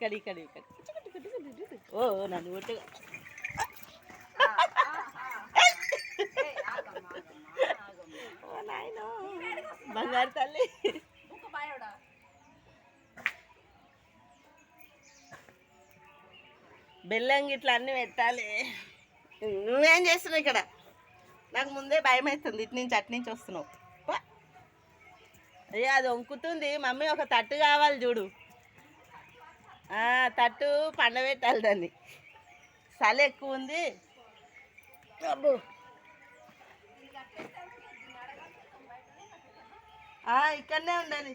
కడి కడి కడి ఓ నన్ను ఒట్టుగా నాయన బంగారు తల్లి బెల్లం గిట్లా అన్నీ పెట్టాలి. నువ్వేం చేస్తున్నావు ఇక్కడ? నాకు ముందే భయం అవుతుంది. ఇటు నుంచి అటు నుంచి వస్తున్నావు. అయ్యా అది వంకుతుంది. మమ్మీ ఒక తట్టు కావాలి చూడు. తట్టు పండబెట్టాలి దాన్ని. చలి ఎక్కువ ఉంది. అబ్బో ఇక్కడనే ఉండాలి.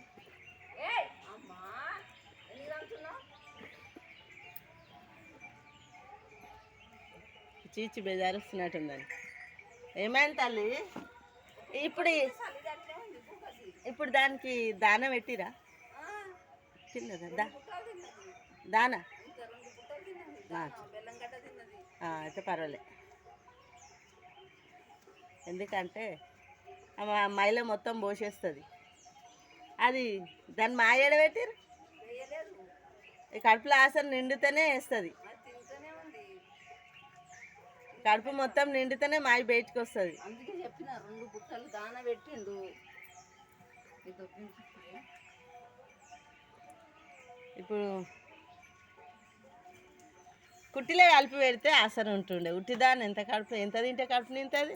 చీచి బేజారుస్తున్నట్టుందని. ఏమైంది తల్లి? ఇప్పుడు దానికి దాన పెట్టిరా? తిన్నదా దానా? అయితే పర్వాలే. ఎందుకంటే మైల మొత్తం పోసేస్తుంది. అది దాన్ని మాయడ పెట్టిరు. ఈ కడుపులో ఆసన నిండితేనే వేస్తుంది. కడుపు మొత్తం నిండితేనే మాయ బయటకు వస్తుంది. అందుకే చెప్పిన 2 బుట్టలు దాన పెట్టిండు. ఇప్పుడు కుట్టిలో కలిపి పెడితే ఆసన ఉంటుండే. ఉట్టిదాన్ని ఎంత కడుపు ఎంత తింటే కడుపు నింటుంది.